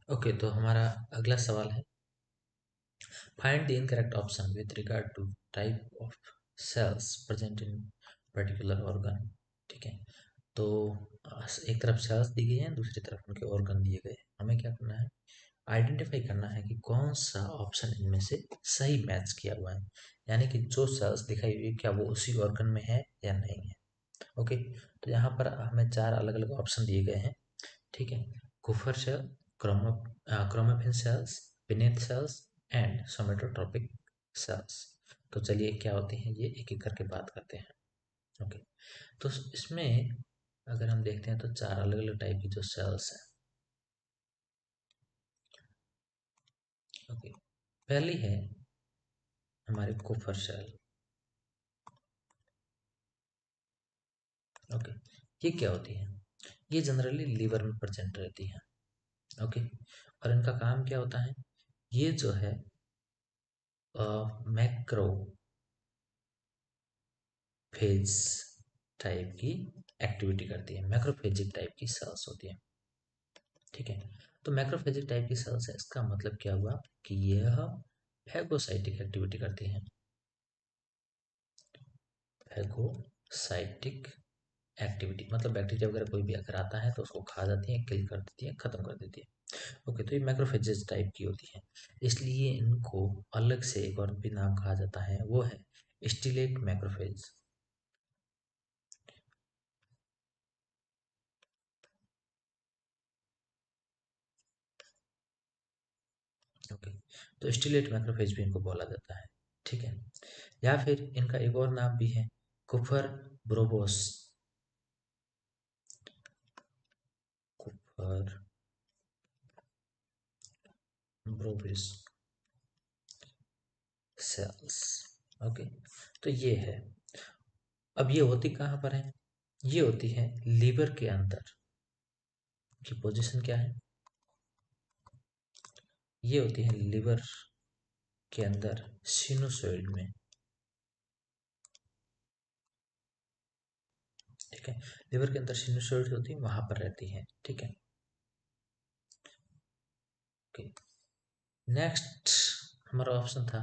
Okay, तो हमारा अगला सवाल है, find the incorrect option with regard to type of cells present in particular organ. ठीक है, तो एक तरफ सेल्स दी गई हैं, दूसरी तरफ उनके ऑर्गन दिए गए हैं। हमें क्या करना है, आइडेंटिफाई करना है कि कौन सा ऑप्शन इनमें से सही मैच किया हुआ है, यानी कि जो सेल्स दिखाई हुई क्या वो उसी ऑर्गन में है या नहीं है। ओके, तो यहाँ पर हमें चार अलग अलग ऑप्शन दिए गए हैं। ठीक है, Kupffer cell, chromaffin cells, Paneth cells and somatotropic cells. तो चलिए क्या होते हैं ये एक एक करके बात करते हैं। ओके, तो इसमें अगर हम देखते हैं तो चार अलग अलग टाइप की जो सेल्स हैं। ओके, पहली है हमारे कुफर सेल। ओके, ये क्या होती है, ये जनरली लीवर में प्रेजेंट रहती है। ओके, और इनका काम क्या होता है, ये जो है मैक्रो फेज टाइप की एक्टिविटी करती है, मैक्रोफेजिक टाइप की सेल्स होती है। ठीक है, तो मैक्रोफेजिक टाइप की सेल्स है, इसका मतलब क्या हुआ कि यह फैगोसाइटिक एक्टिविटी करती है। फैगोसाइटिक एक्टिविटी मतलब बैक्टीरिया वगैरह कोई भी अगर आता है तो उसको खा जाती है, किल कर देती है, खत्म कर देती है। ओके, तो ये मैक्रोफेजेस टाइप की होती है, इसलिए इनको अलग से एक और भी नाम कहा जाता है, वो है स्टिलेट मैक्रोफेज। ओके, तो स्टिलेट मैक्रोफेज भी इनको बोला जाता है। ठीक है, या फिर इनका एक और नाम भी है, कुफर ब्रोबोस, कुफर ब्रोबिस सेल्स। ओके, तो ये है। अब ये होती कहाँ पर है, ये होती है लीवर के अंदर। की पोजीशन क्या है, ये होती है लीवर के अंदर सिनुसोइड में। ठीक है, लिवर के अंदर सिनुसोइड होती है, वहां पर रहती है। ठीक है, ओके, नेक्स्ट हमारा ऑप्शन था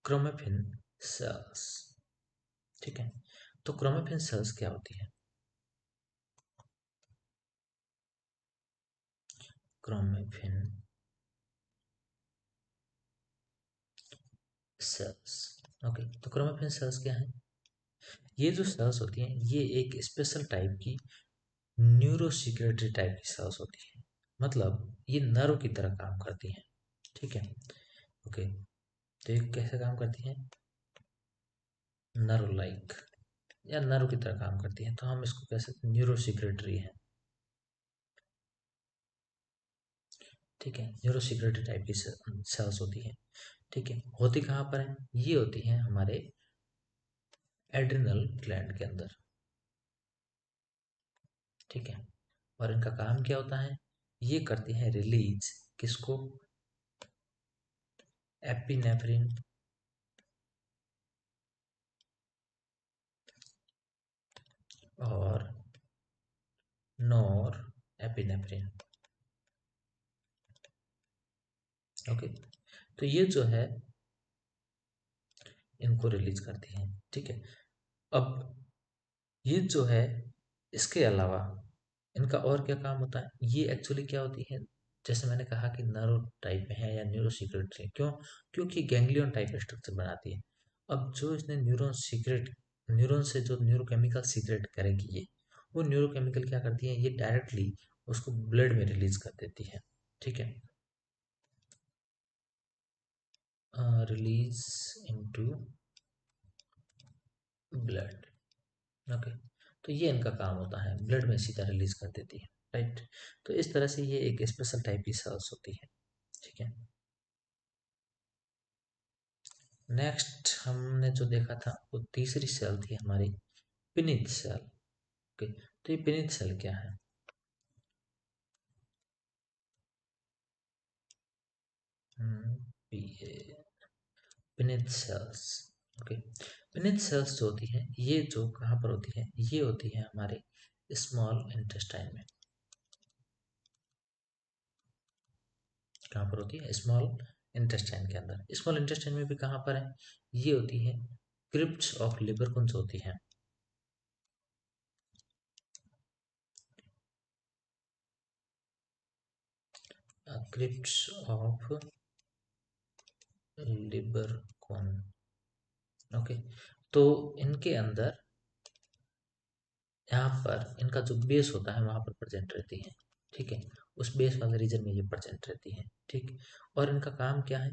क्रोमेफिन सेल्स। ठीक है, तो क्रोमेफिन सेल्स क्या होती है, क्रोमेफिन सेल्स। ओके, तो क्रोमेफिन सेल्स क्या है, ये जो सेल्स होती हैं ये एक स्पेशल टाइप की न्यूरोसिक्रेटरी टाइप की सेल्स होती है, मतलब ये नर्व की तरह काम करती हैं। ठीक है, ओके, तो ये कैसे काम करती हैं, नर्व लाइक या नर्व की तरह काम करती हैं, तो हम इसको कह सकते हैं न्यूरोसिक्रेटरी है। ठीक है, न्यूरोसिक्रेटरी टाइप की सेल्स होती है। ठीक है, होती कहाँ पर है, ये होती है हमारे एड्रिनल ग्लैंड के अंदर। ठीक है, और इनका काम क्या होता है, ये करती हैं रिलीज किसको, एपिनेफ्रिन और नॉर एपिनेफ्रिन। ओके, तो ये जो है इनको रिलीज करती हैं। ठीक है, अब ये जो है इसके अलावा इनका और क्या काम होता है, ये एक्चुअली क्या होती है, जैसे मैंने कहा कि नर्व टाइप में है या न्यूरो सीक्रेटरी, क्यों, क्योंकि गैंग्लियन टाइप स्ट्रक्चर बनाती है। अब जो इसने न्यूरॉन सीक्रेट, न्यूरॉन से जो न्यूरोकेमिकल सीक्रेट करेगी ये, वो न्यूरोकेमिकल क्या करती है, ये डायरेक्टली उसको ब्लड में रिलीज कर देती है। ठीक है, रिलीज इनटू ब्लड। ओके, तो ये इनका काम होता है, ब्लड में सीधा रिलीज कर देती है। राइट, तो इस तरह से ये एक स्पेशल टाइप की सेल्स होती है। ठीक है, नेक्स्ट हमने जो देखा था वो तीसरी सेल थी हमारी पिनित सेल। ओके, तो ये पिनित सेल क्या है, पिनित सेल्स। ओके, पिनित सेल्स जो होती हैं ये जो कहाँ पर होती है, ये होती है हमारे स्मॉल इंटेस्टाइन में। कहाँ पर होती है? स्मॉल इंटेस्टाइन के अंदर। स्मॉल इंटेस्टाइन में भी कहाँ पर है? ये होती है क्रिप्ट्स ऑफ लिवर, कौन सी होती है? क्रिप्ट्स ऑफ लिबर कौन। ओके, तो इनके अंदर यहाँ पर इनका जो बेस होता है वहाँ पर प्रेजेंट रहती है, ठीक है। उस बेस वाले रीजन में ये प्रेजेंट रहती है, ठीक। और इनका काम क्या है?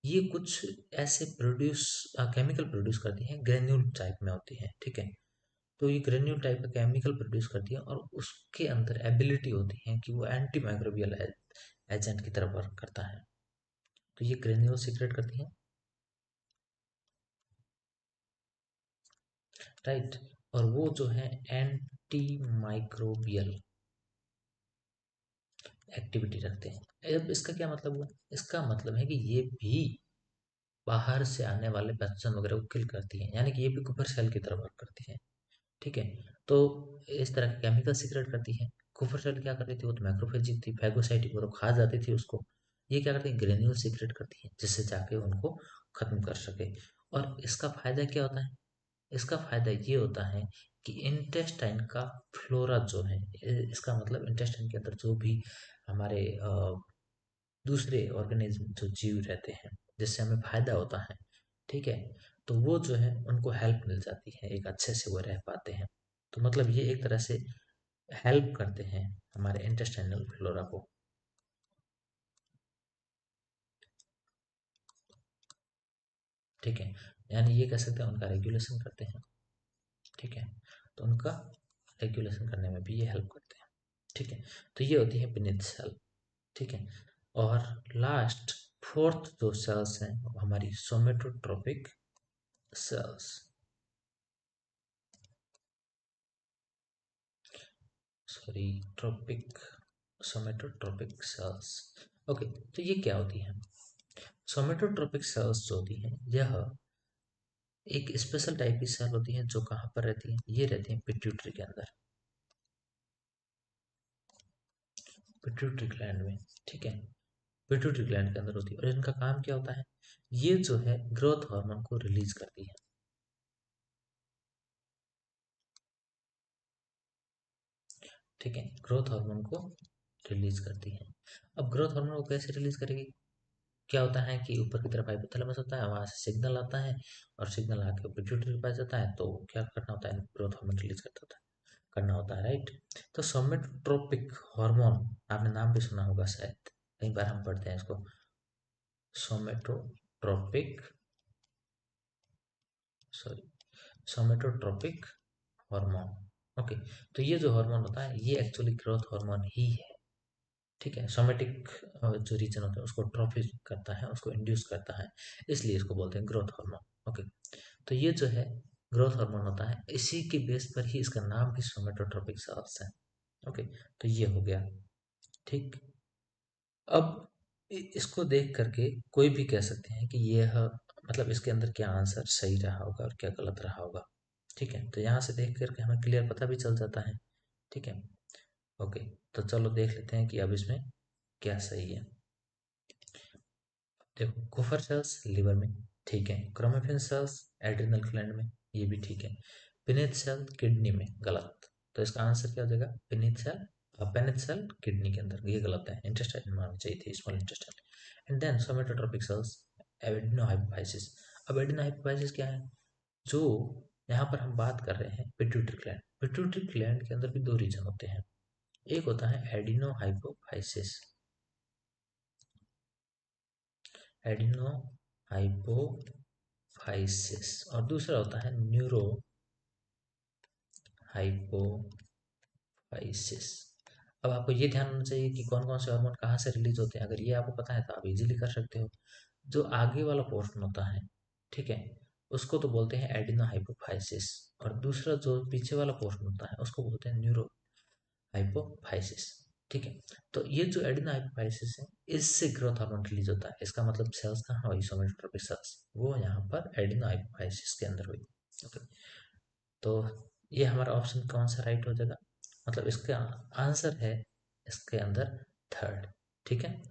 ये कुछ ऐसे प्रोड्यूस केमिकल प्रोड्यूस करती हैं, ग्रेन्यूल टाइप में होती है, ठीक है। तो ये ग्रेन्यूल टाइप का केमिकल प्रोड्यूस करती है और उसके अंदर एबिलिटी होती है कि वो एंटी माइक्रोबियल एजेंट की तरह वर्क करता है। तो ये ग्रेन्यूल सीक्रेट करती है, राइट। और वो जो है एंटी माइक्रोबियल एक्टिविटी रखते हैं। अब इसका क्या मतलब हुआ? इसका मतलब है कि ये भी बाहर से आने वाले पैथोजन वगैरह को किल करती है, यानी कि ये भी कुपर सेल की तरह वर्क करती है, ठीक है। तो इस तरह के केमिकल सीक्रेट करती है। कुपर सेल क्या करती थी? वो तो मैक्रोफेजिक थी, फैगोसाइटिक, वो तो खा जाती थी उसको। ये क्या करती है? ग्रेन्यूल सीक्रेट करती है, जिससे जाके उनको खत्म कर सके। और इसका फायदा क्या होता है? इसका फायदा ये होता है कि इंटेस्टाइन का फ्लोरा जो है, इसका मतलब इंटेस्टाइन के अंदर जो भी हमारे दूसरे ऑर्गेनिज्म जो जीव रहते हैं, जिससे हमें फायदा होता है, ठीक है। तो वो जो है उनको हेल्प मिल जाती है, एक अच्छे से वो रह पाते हैं। तो मतलब ये एक तरह से हेल्प करते हैं हमारे इंटेस्टाइनल फ्लोरा को, ठीक है। यानी ये कह सकते हैं उनका रेगुलेशन करते हैं, ठीक है। तो उनका रेगुलेशन करने में भी ये हेल्प करते हैं, ठीक है। तो ये होती है पिनिथ सेल, ठीक है। और लास्ट फोर्थ जो सेल्स हैं वो हमारी somatotropic cells, sorry, tropic, somatotropic cells. Okay, तो ये क्या होती है? सोमेटोट्रोपिक सेल्स जो होती हैं, यह एक स्पेशल टाइप की सेल होती है जो कहाँ पर रहती है? ये रहती है पिट्यूटरी के अंदर, पिट्यूटरी ग्लैंड में, ठीक है। पिट्यूटरी ग्लैंड के अंदर होती है और इनका काम क्या होता है? ये जो है ग्रोथ हार्मोन को रिलीज करती है, ठीक है। ग्रोथ हार्मोन को रिलीज करती है। अब ग्रोथ हार्मोन को कैसे रिलीज करेगी? क्या होता है कि ऊपर की तरफ हाइपोथैलेमस होता है, वहां से सिग्नल आता है और सिग्नल आके पिट्यूटरी के पास जाता है, तो क्या करना होता है? ग्रोथ हार्मोन रिलीज करना होता है, राइट। तो सोमेटोट्रोपिक हार्मोन, आपने नाम भी सुना होगा शायद, कई बार हम पढ़ते हैं इसको, सोमेटोट्रोपिक, सॉरी, सोमेटोट्रोपिक हार्मोन। ओके, तो ये जो हार्मोन होता है ये एक्चुअली ग्रोथ हार्मोन ही है, ठीक है। सोमेटिक जो रीजन होता है उसको ट्रॉफी करता है, उसको इंड्यूस करता है, इसलिए इसको बोलते हैं ग्रोथ हार्मोन। ओके, तो ये जो है ग्रोथ हार्मोन होता है, इसी के बेस पर ही इसका नाम भी सोमेटोट्रोपिक सेल्स है। ओके, तो ये हो गया, ठीक। अब इसको देख करके कोई भी कह सकते हैं कि यह मतलब इसके अंदर क्या आंसर सही रहा होगा और क्या गलत रहा होगा, ठीक है। तो यहाँ से देख करके हमें क्लियर पता भी चल जाता है, ठीक है। ओके, तो चलो देख लेते हैं कि अब इसमें क्या सही है। देखो, कुफर सेल्स लिवर में, ठीक है। क्रोमेफिन सेल्स एड्रिनल ग्लैंड में, ये भी ठीक है। पिनेथ सेल किडनी में, गलत। तो इसका आंसर क्या हो जाएगा? पिनेथ सेल, पेनिथ सेल किडनी के अंदर, ये गलत है, इंटेस्टाइन में आना चाहिए थी, small intestine. And then somatotropic cells adenohypophysis. अब एडिनोहाइपोफाइसिस क्या है? जो यहाँ पर हम बात कर रहे हैं पिट्यूटरी ग्लैंड, पिट्यूटरी ग्लैंड के अंदर भी दो रीजन होते हैं। एक होता है एडिनोहाइपोफाइसिस, एडिनो हाइपोफाइसिस, और दूसरा होता है न्यूरो हाइपोफाइसिस। अब आपको ये ध्यान होना चाहिए कि कौन कौन से हार्मोन कहाँ से रिलीज होते हैं। अगर ये आपको पता है तो आप इजीली कर सकते हो। जो आगे वाला पोर्शन होता है, ठीक है, उसको तो बोलते हैं एडिनो हाइपोफाइसिस, और दूसरा जो पीछे वाला पोर्शन होता है उसको बोलते हैं न्यूरो हाइपोफाइसिस, ठीक है। तो ये जो एडिनो हाइपोफाइसिस है, इससे ग्रोथ हार्मोन रिलीज होता है। इसका मतलब सेल्स कहाँ हुई? सोमेटोट्रोपिक सेल्स, वो यहाँ पर एडिनो हाइपोफाइसिस के अंदर हुई। ओके, तो ये हमारा ऑप्शन कौन सा राइट हो जाएगा? मतलब इसका आंसर है इसके अंदर थर्ड, ठीक है।